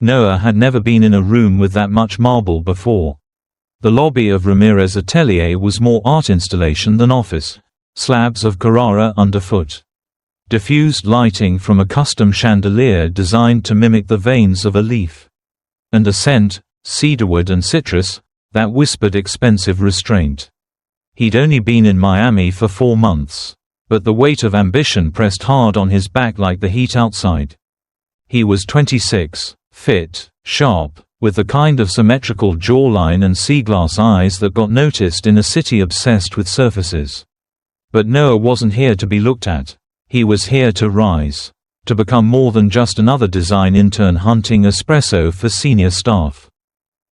Noah had never been in a room with that much marble before. The lobby of Ramirez's atelier was more art installation than office. Slabs of Carrara underfoot. Diffused lighting from a custom chandelier designed to mimic the veins of a leaf. And a scent, cedarwood and citrus, that whispered expensive restraint. He'd only been in Miami for 4 months. But the weight of ambition pressed hard on his back like the heat outside. He was 26, fit, sharp, with the kind of symmetrical jawline and sea-glass eyes that got noticed in a city obsessed with surfaces. But Noah wasn't here to be looked at. He was here to rise. To become more than just another design intern hunting espresso for senior staff.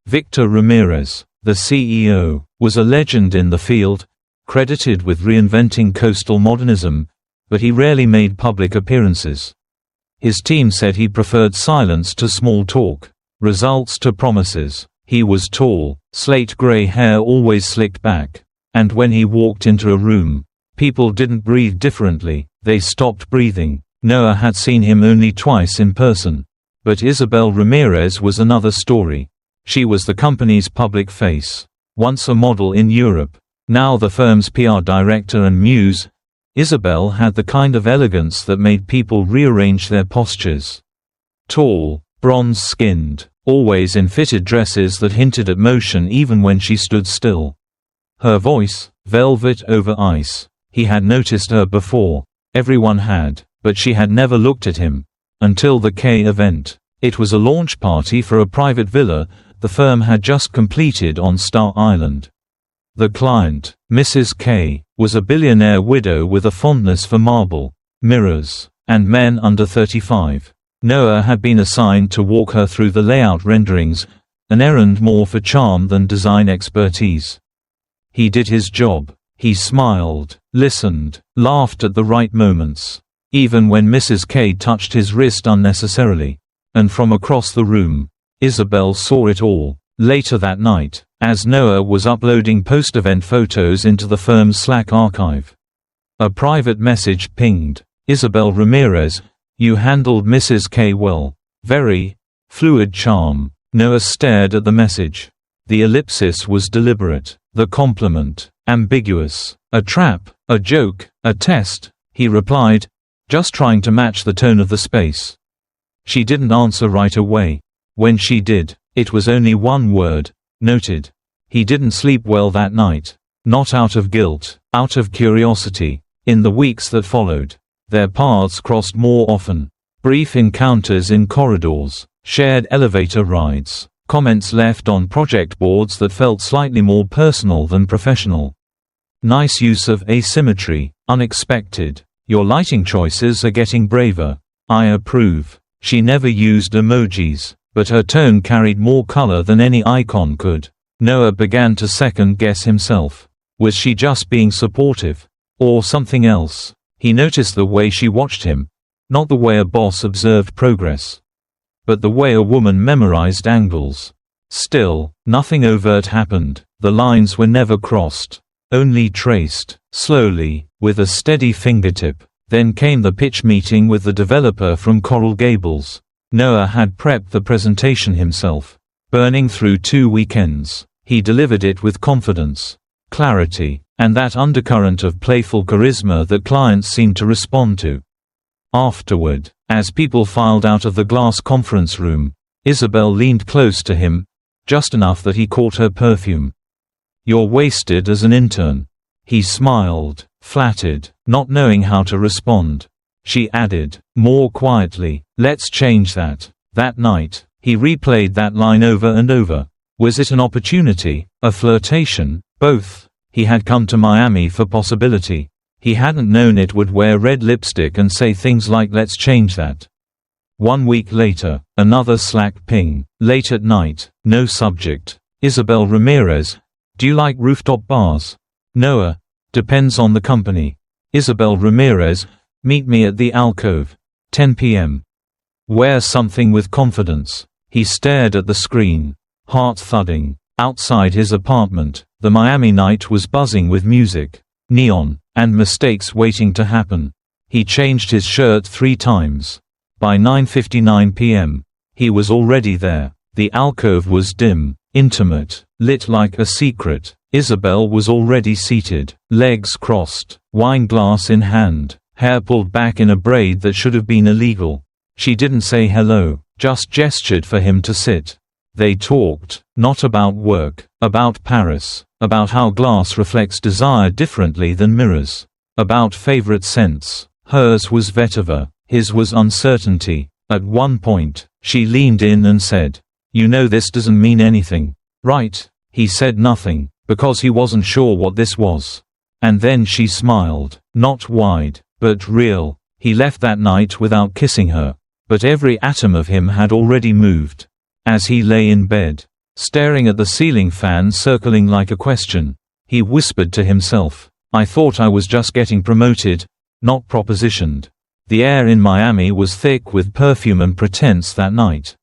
Victor Ramirez, the CEO, was a legend in the field, credited with reinventing coastal modernism, but he rarely made public appearances. His team said he preferred silence to small talk, results to promises. He was tall, slate-gray hair always slicked back, and when he walked into a room, people didn't breathe differently, they stopped breathing. Noah had seen him only twice in person. But Isabelle Ramirez was another story. She was the company's public face. Once a model in Europe, now the firm's PR director and muse, Isabelle had the kind of elegance that made people rearrange their postures. Tall, bronze-skinned, always in fitted dresses that hinted at motion even when she stood still. Her voice, velvet over ice. He had noticed her before. Everyone had, but she had never looked at him. Until the K event. It was a launch party for a private villa the firm had just completed on Star Island. The client, Mrs. K, was a billionaire widow with a fondness for marble, mirrors, and men under 35. Noah had been assigned to walk her through the layout renderings, an errand more for charm than design expertise. He did his job. He smiled, listened, laughed at the right moments. Even when Mrs. K touched his wrist unnecessarily. And from across the room, Isabelle saw it all. Later that night, as Noah was uploading post-event photos into the firm's Slack archive, a private message pinged. Isabelle Ramirez, you handled Mrs. K well. Very. Fluid charm. Noah stared at the message. The ellipsis was deliberate. The compliment, ambiguous. A trap, a joke, a test, he replied, just trying to match the tone of the space. She didn't answer right away. When she did, it was only one word, noted. He didn't sleep well that night. Not out of guilt, out of curiosity. In the weeks that followed, their paths crossed more often. Brief encounters in corridors, shared elevator rides, comments left on project boards that felt slightly more personal than professional. Nice use of asymmetry, unexpected. Your lighting choices are getting braver. I approve. She never used emojis, but her tone carried more color than any icon could. Noah began to second-guess himself. Was she just being supportive? Or something else? He noticed the way she watched him. Not the way a boss observed progress, but the way a woman memorized angles. Still, nothing overt happened. The lines were never crossed. Only traced, slowly, with a steady fingertip. Then came the pitch meeting with the developer from Coral Gables. Noah had prepped the presentation himself. Burning through 2 weekends, he delivered it with confidence, clarity, and that undercurrent of playful charisma that clients seemed to respond to. Afterward, as people filed out of the glass conference room, Isabelle leaned close to him, just enough that he caught her perfume. You're wasted as an intern. He smiled, flattered, not knowing how to respond. She added, more quietly, let's change that. That night, he replayed that line over and over. Was it an opportunity, a flirtation, both? He had come to Miami for possibility. He hadn't known it would wear red lipstick and say things like let's change that. 1 week later, another Slack ping. Late at night, no subject. Isabelle Ramirez, do you like rooftop bars? Noah, depends on the company. Isabelle Ramirez, meet me at the alcove. 10 p.m. Wear something with confidence. He stared at the screen, heart thudding. Outside his apartment, the Miami night was buzzing with music, neon, and mistakes waiting to happen. He changed his shirt 3 times. By 9:59 p.m., He was already there. The alcove was dim, intimate, lit like a secret. Isabelle was already seated, legs crossed, wine glass in hand, hair pulled back in a braid that should have been illegal. She didn't say hello, just gestured for him to sit. They talked, not about work, about Paris, about how glass reflects desire differently than mirrors, about favorite scents. Hers was vetiver, his was uncertainty. At one point, she leaned in and said, "You know this doesn't mean anything, right?" He said nothing, because he wasn't sure what this was. And then she smiled, not wide, but real. He left that night without kissing her, but every atom of him had already moved. As he lay in bed, staring at the ceiling fan circling like a question, he whispered to himself, "I thought I was just getting promoted, not propositioned." The air in Miami was thick with perfume and pretense that night.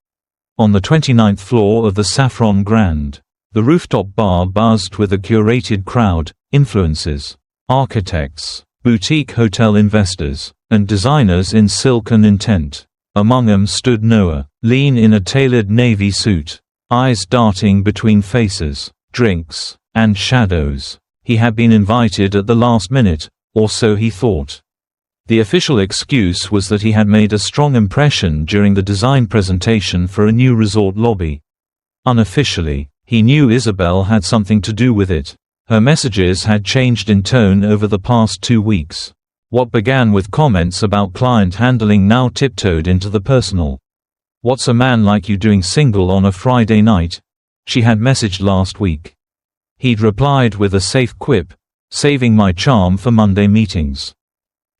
On the 29th floor of the Saffron Grand, the rooftop bar buzzed with a curated crowd, influencers, architects, boutique hotel investors, and designers in silk and intent. Among them stood Noah, lean in a tailored navy suit, eyes darting between faces, drinks, and shadows. He had been invited at the last minute, or so he thought. The official excuse was that he had made a strong impression during the design presentation for a new resort lobby. Unofficially, he knew Isabelle had something to do with it. Her messages had changed in tone over the past 2 weeks. What began with comments about client handling now tiptoed into the personal. "What's a man like you doing single on a Friday night?" she had messaged last week. He'd replied with a safe quip, "Saving my charm for Monday meetings."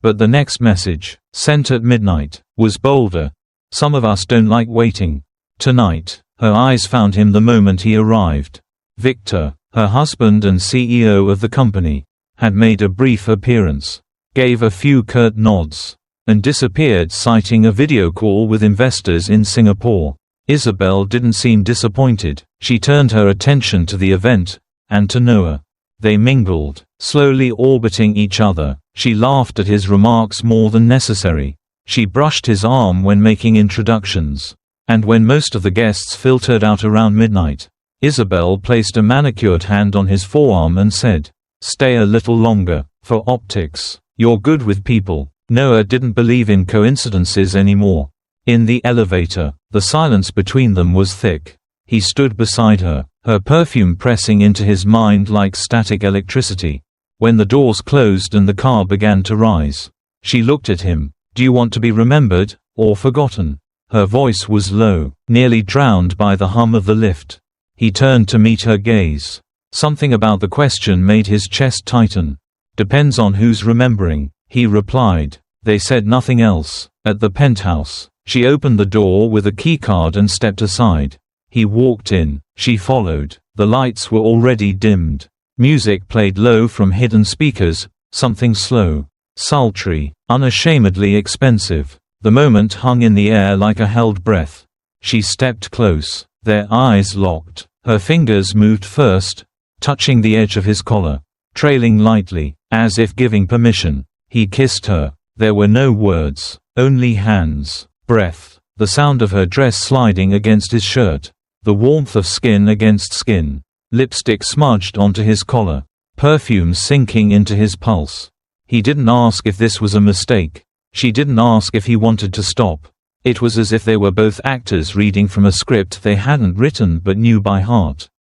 But the next message, sent at midnight, was bolder. "Some of us don't like waiting. Tonight." Her eyes found him the moment he arrived. Victor, her husband and CEO of the company, had made a brief appearance, gave a few curt nods, and disappeared, citing a video call with investors in Singapore. Isabelle didn't seem disappointed. She turned her attention to the event, and to Noah. They mingled, slowly orbiting each other. She laughed at his remarks more than necessary. She brushed his arm when making introductions. And when most of the guests filtered out around midnight, Isabelle placed a manicured hand on his forearm and said, "Stay a little longer, for optics. You're good with people." Noah didn't believe in coincidences anymore. In the elevator, the silence between them was thick. He stood beside her, her perfume pressing into his mind like static electricity. When the doors closed and the car began to rise, she looked at him. "Do you want to be remembered, or forgotten?" Her voice was low, nearly drowned by the hum of the lift. He turned to meet her gaze. Something about the question made his chest tighten. "Depends on who's remembering," he replied. They said nothing else. At the penthouse, she opened the door with a keycard and stepped aside. He walked in. She followed. The lights were already dimmed. Music played low from hidden speakers, something slow, sultry, unashamedly expensive. The moment hung in the air like a held breath. She stepped close. Their eyes locked. Her fingers moved first, touching the edge of his collar, trailing lightly, as if giving permission. He kissed her. There were no words, only hands, breath, the sound of her dress sliding against his shirt, the warmth of skin against skin, lipstick smudged onto his collar, perfume sinking into his pulse. He didn't ask if this was a mistake. She didn't ask if he wanted to stop. It was as if they were both actors reading from a script they hadn't written but knew by heart.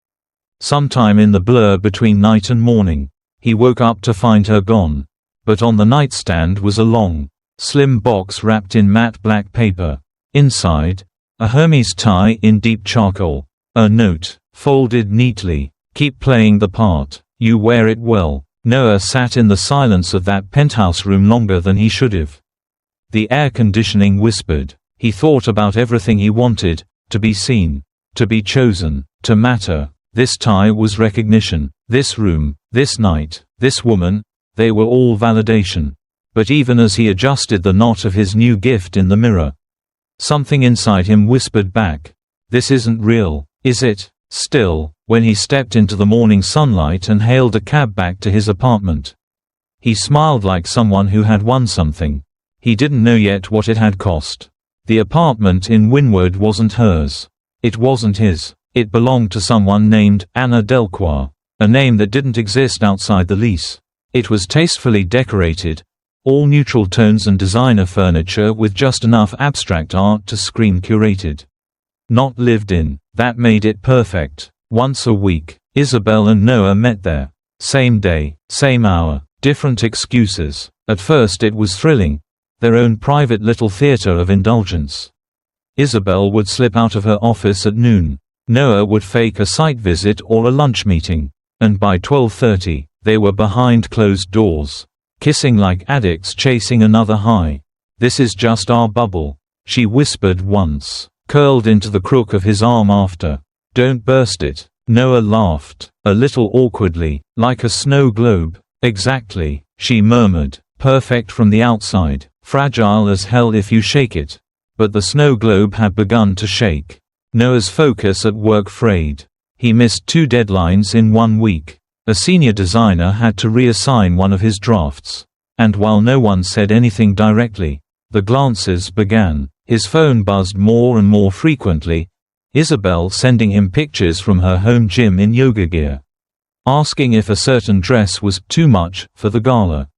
Sometime in the blur between night and morning, he woke up to find her gone. But on the nightstand was a long, slim box wrapped in matte black paper. Inside, a Hermes tie in deep charcoal. A note, folded neatly. "Keep playing the part. You wear it well." Noah sat in the silence of that penthouse room longer than he should have. The air conditioning whispered. He thought about everything he wanted: to be seen, to be chosen, to matter. This tie was recognition. This room, this night, this woman, they were all validation. But even as he adjusted the knot of his new gift in the mirror, something inside him whispered back, "This isn't real, is it?" Still, when he stepped into the morning sunlight and hailed a cab back to his apartment, he smiled like someone who had won something. He didn't know yet what it had cost. The apartment in Wynwood wasn't hers. It wasn't his. It belonged to someone named Anna Delcroix, a name that didn't exist outside the lease. It was tastefully decorated, all neutral tones and designer furniture with just enough abstract art to scream curated. Not lived in. That made it perfect. Once a week, Isabelle and Noah met there. Same day, same hour, different excuses. At first it was thrilling, their own private little theater of indulgence. Isabelle would slip out of her office at noon. Noah would fake a site visit or a lunch meeting. And by 12:30, they were behind closed doors, kissing like addicts chasing another high. "This is just our bubble," she whispered once, curled into the crook of his arm after. "Don't burst it." Noah laughed, a little awkwardly, like a snow globe. "Exactly," she murmured. "Perfect from the outside, fragile as hell if you shake it." But the snow globe had begun to shake. Noah's focus at work frayed. He missed 2 deadlines in 1 week. A senior designer had to reassign one of his drafts. And while no one said anything directly, the glances began. His phone buzzed more and more frequently, Isabelle sending him pictures from her home gym in yoga gear, asking if a certain dress was too much for the gala.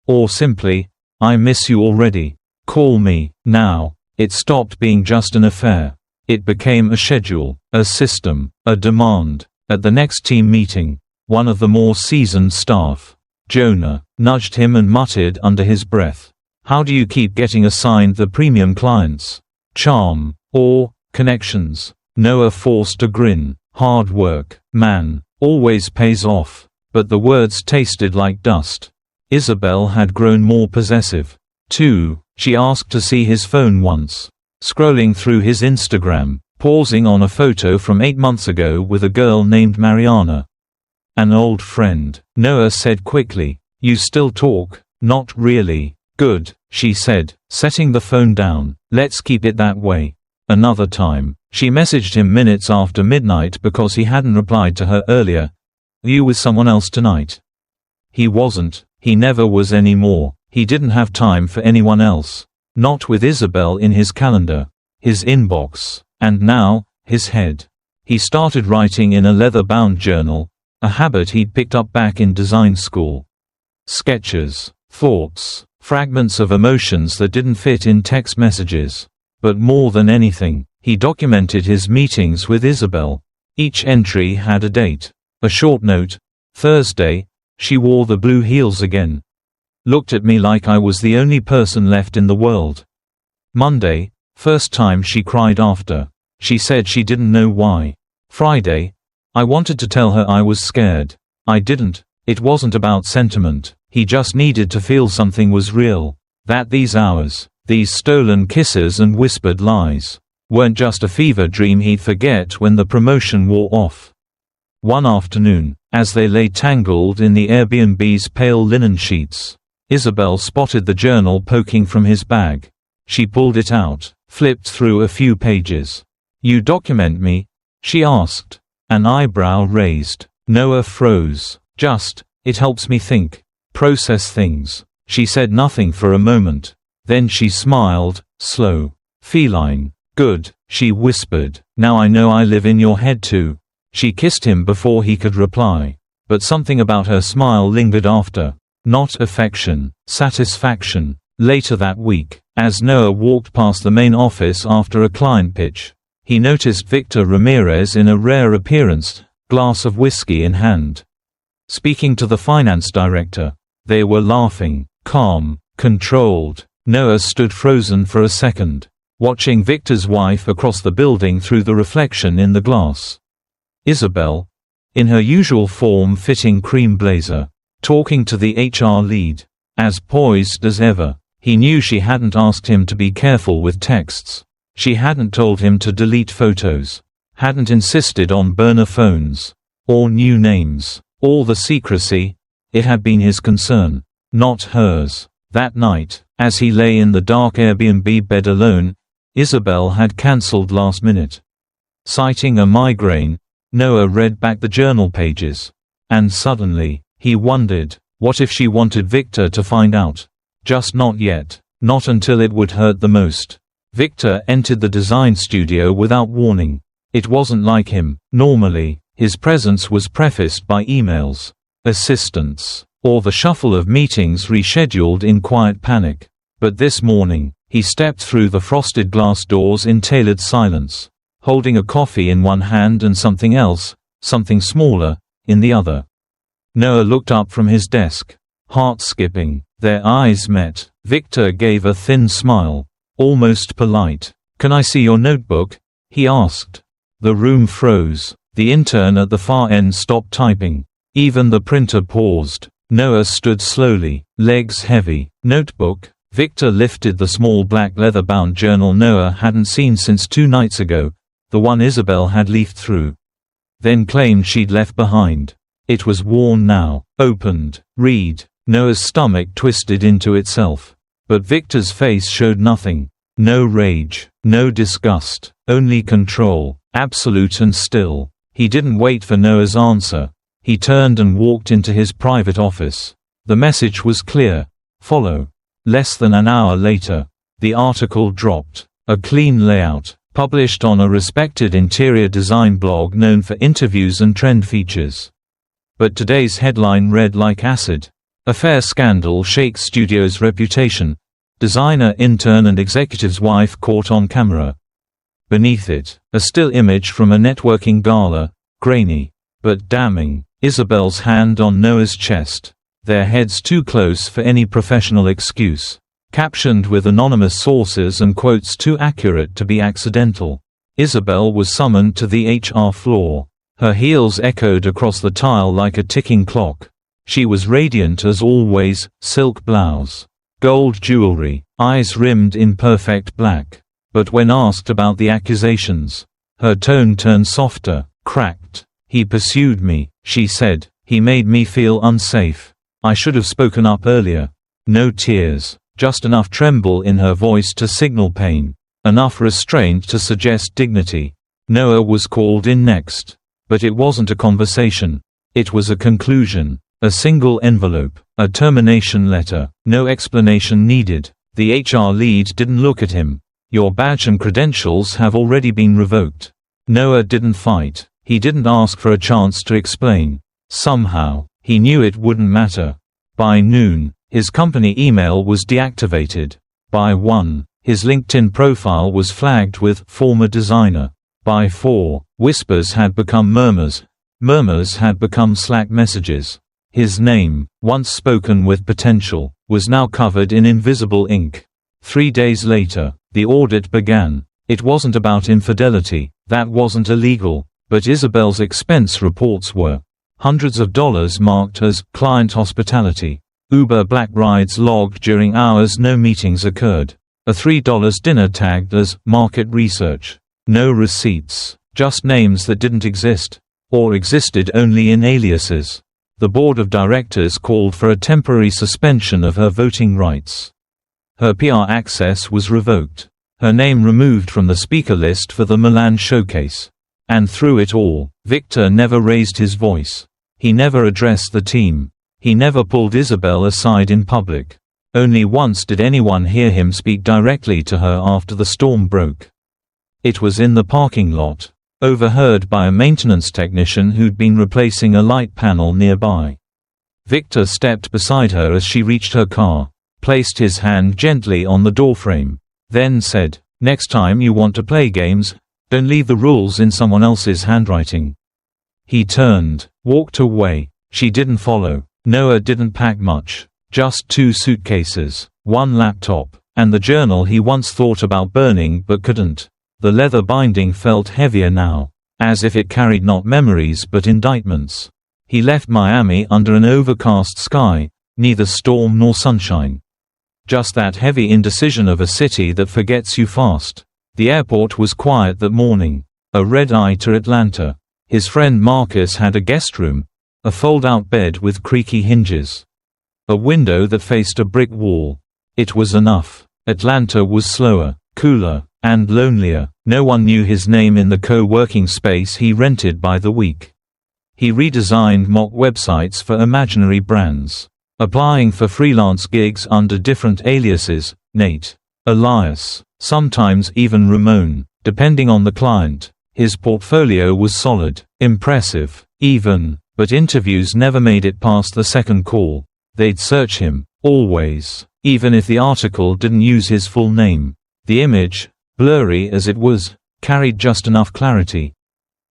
Or simply, "I miss you already. Call me now." It stopped being just an affair. It became a schedule, a system, a demand. At the next team meeting, one of the more seasoned staff, Jonah, nudged him and muttered under his breath, "How do you keep getting assigned the premium clients? Charm, or connections?" Noah forced a grin. "Hard work, man, always pays off." But the words tasted like dust. Isabelle had grown more possessive. Too, she asked to see his phone once, scrolling through his Instagram, pausing on a photo from 8 months ago with a girl named Mariana. "An old friend," Noah said quickly. "You still talk?" "Not really." "Good," she said, setting the phone down. "Let's keep it that way." Another time, she messaged him minutes after midnight because he hadn't replied to her earlier. "Are you with someone else tonight?" He wasn't. He never was anymore. He didn't have time for anyone else. Not with Isabelle in his calendar, his inbox, and now, his head. He started writing in a leather-bound journal, a habit he'd picked up back in design school. Sketches, thoughts, fragments of emotions that didn't fit in text messages. But more than anything, he documented his meetings with Isabelle. Each entry had a date. A short note: Thursday, she wore the blue heels again. Looked at me like I was the only person left in the world. Monday, first time she cried after. She said she didn't know why. Friday, I wanted to tell her I was scared. I didn't. It wasn't about sentiment. He just needed to feel something was real. That these hours, these stolen kisses and whispered lies, weren't just a fever dream he'd forget when the promotion wore off. One afternoon, as they lay tangled in the Airbnb's pale linen sheets, Isabelle spotted the journal poking from his bag. She pulled it out, flipped through a few pages. "You document me?" she asked. An eyebrow raised. Noah froze. "Just, it helps me think, process things." She said nothing for a moment. Then she smiled, slow, feline. "Good," she whispered. "Now I know I live in your head too." She kissed him before he could reply. But something about her smile lingered after. Not affection, satisfaction. Later that week, as Noah walked past the main office after a client pitch, he noticed Victor Ramirez in a rare appearance, glass of whiskey in hand, speaking to the finance director. They were laughing, calm, controlled. Noah stood frozen for a second, watching Victor's wife across the building through the reflection in the glass. Isabelle, in her usual form-fitting cream blazer, talking to the HR lead, as poised as ever. He knew she hadn't asked him to be careful with texts. She hadn't told him to delete photos, hadn't insisted on burner phones, or new names. All the secrecy, it had been his concern, not hers. That night, as he lay in the dark Airbnb bed alone, Isabelle had cancelled last minute. Citing a migraine, Noah read back the journal pages. And suddenly, he wondered, what if she wanted Victor to find out? Just not yet. Not until it would hurt the most. Victor entered the design studio without warning. It wasn't like him. Normally, his presence was prefaced by emails, assistants, or the shuffle of meetings rescheduled in quiet panic. But this morning, he stepped through the frosted glass doors in tailored silence, holding a coffee in one hand and something else, something smaller, in the other. Noah looked up from his desk, heart skipping. Their eyes met. Victor gave a thin smile, almost polite. "Can I see your notebook?" he asked. The room froze. The intern at the far end stopped typing. Even the printer paused. Noah stood slowly, legs heavy. "Notebook?" Victor lifted the small black leather-bound journal Noah hadn't seen since 2 nights ago, the one Isabelle had leafed through, then claimed she'd left behind. It was worn now. Opened. Read. Noah's stomach twisted into itself. But Victor's face showed nothing. No rage. No disgust. Only control. Absolute and still. He didn't wait for Noah's answer. He turned and walked into his private office. The message was clear. Follow. Less than an hour later, the article dropped. A clean layout, published on a respected interior design blog known for interviews and trend features. But today's headline read like acid. Affair scandal shakes studio's reputation. Designer, intern and executive's wife caught on camera. Beneath it, a still image from a networking gala, grainy, but damning. Isabelle's hand on Noah's chest. Their heads too close for any professional excuse. Captioned with anonymous sources and quotes too accurate to be accidental. Isabelle was summoned to the HR floor. Her heels echoed across the tile like a ticking clock. She was radiant as always, silk blouse, gold jewelry, eyes rimmed in perfect black. But when asked about the accusations, her tone turned softer, cracked. "He pursued me," she said. "He made me feel unsafe. I should have spoken up earlier." No tears, just enough tremble in her voice to signal pain, enough restraint to suggest dignity. Noah was called in next. But it wasn't a conversation. It was a conclusion. A single envelope. A termination letter. No explanation needed. The HR lead didn't look at him. "Your badge and credentials have already been revoked." Noah didn't fight. He didn't ask for a chance to explain. Somehow, he knew it wouldn't matter. By noon, his company email was deactivated. By 1, his LinkedIn profile was flagged with "former designer." By 4, whispers had become murmurs. Murmurs had become Slack messages. His name, once spoken with potential, was now covered in invisible ink. 3 days later, the audit began. It wasn't about infidelity, that wasn't illegal, but Isabelle's expense reports were. Hundreds of dollars marked as client hospitality. Uber Black rides logged during hours no meetings occurred. A $3 dinner tagged as market research. No receipts, just names that didn't exist, or existed only in aliases. The board of directors called for a temporary suspension of her voting rights. Her PR access was revoked. Her name removed from the speaker list for the Milan showcase. And through it all, Victor never raised his voice. He never addressed the team. He never pulled Isabelle aside in public. Only once did anyone hear him speak directly to her after the storm broke. It was in the parking lot, overheard by a maintenance technician who'd been replacing a light panel nearby. Victor stepped beside her as she reached her car, placed his hand gently on the doorframe, then said, "Next time you want to play games, don't leave the rules in someone else's handwriting." He turned, walked away. She didn't follow. Noah didn't pack much, just 2 suitcases, 1 laptop, and the journal he once thought about burning but couldn't. The leather binding felt heavier now, as if it carried not memories but indictments. He left Miami under an overcast sky, neither storm nor sunshine. Just that heavy indecision of a city that forgets you fast. The airport was quiet that morning. A red-eye to Atlanta. His friend Marcus had a guest room, a fold-out bed with creaky hinges. A window that faced a brick wall. It was enough. Atlanta was slower, cooler, and lonelier. No one knew his name in the co-working space he rented by the week. He redesigned mock websites for imaginary brands, applying for freelance gigs under different aliases. Nate, Elias, sometimes even Ramon, depending on the client. His portfolio was solid, impressive, even, but interviews never made it past the second call. They'd search him, always, even if the article didn't use his full name. The image, blurry as it was, carried just enough clarity.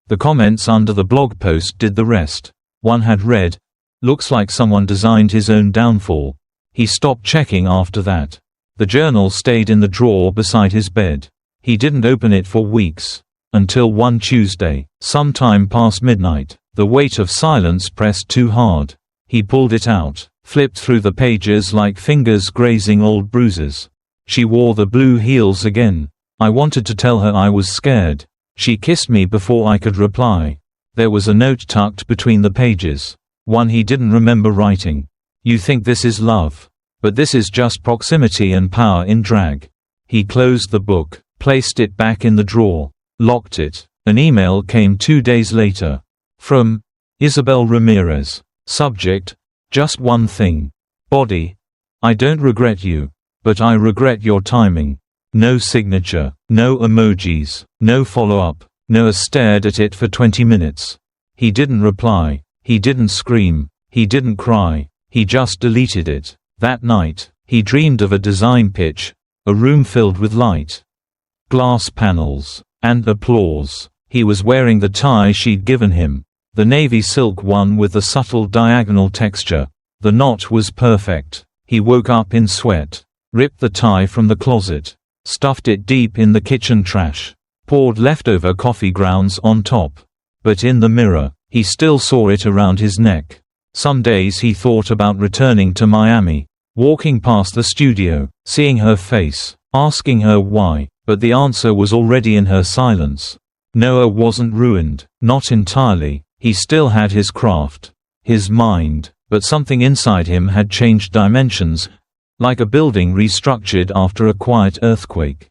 The comments under the blog post did the rest. One had read, "Looks like someone designed his own downfall." He stopped checking after that. The journal stayed in the drawer beside his bed. He didn't open it for weeks. Until one Tuesday, sometime past midnight, the weight of silence pressed too hard. He pulled it out, flipped through the pages like fingers grazing old bruises. She wore the blue heels again. I wanted to tell her I was scared. She kissed me before I could reply. There was a note tucked between the pages. One he didn't remember writing. "You think this is love. But this is just proximity and power in drag." He closed the book, placed it back in the drawer, locked it. An email came 2 days later. From Isabelle Ramirez. Subject: just one thing. Body: I don't regret you. But I regret your timing. No signature, no emojis, no follow-up, no. I stared at it for 20 minutes. He didn't reply. He didn't scream. He didn't cry. He just deleted it. That night, he dreamed of a design pitch, a room filled with light, glass panels, and applause. He was wearing the tie she'd given him, the navy silk one with the subtle diagonal texture. The knot was perfect. He woke up in sweat, ripped the tie from the closet, stuffed it deep in the kitchen trash, poured leftover coffee grounds on top. But in the mirror, he still saw it around his neck. Some days he thought about returning to Miami, walking past the studio, seeing her face, asking her why, but the answer was already in her silence. Noah wasn't ruined, not entirely. He still had his craft, his mind, but something inside him had changed dimensions, like a building restructured after a quiet earthquake.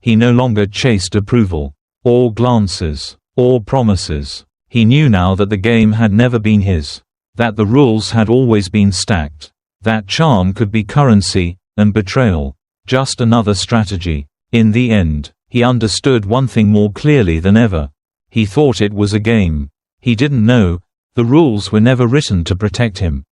He no longer chased approval, or glances, or promises. He knew now that the game had never been his, that the rules had always been stacked, that charm could be currency, and betrayal, just another strategy. In the end, he understood one thing more clearly than ever. He thought it was a game. He didn't know, the rules were never written to protect him.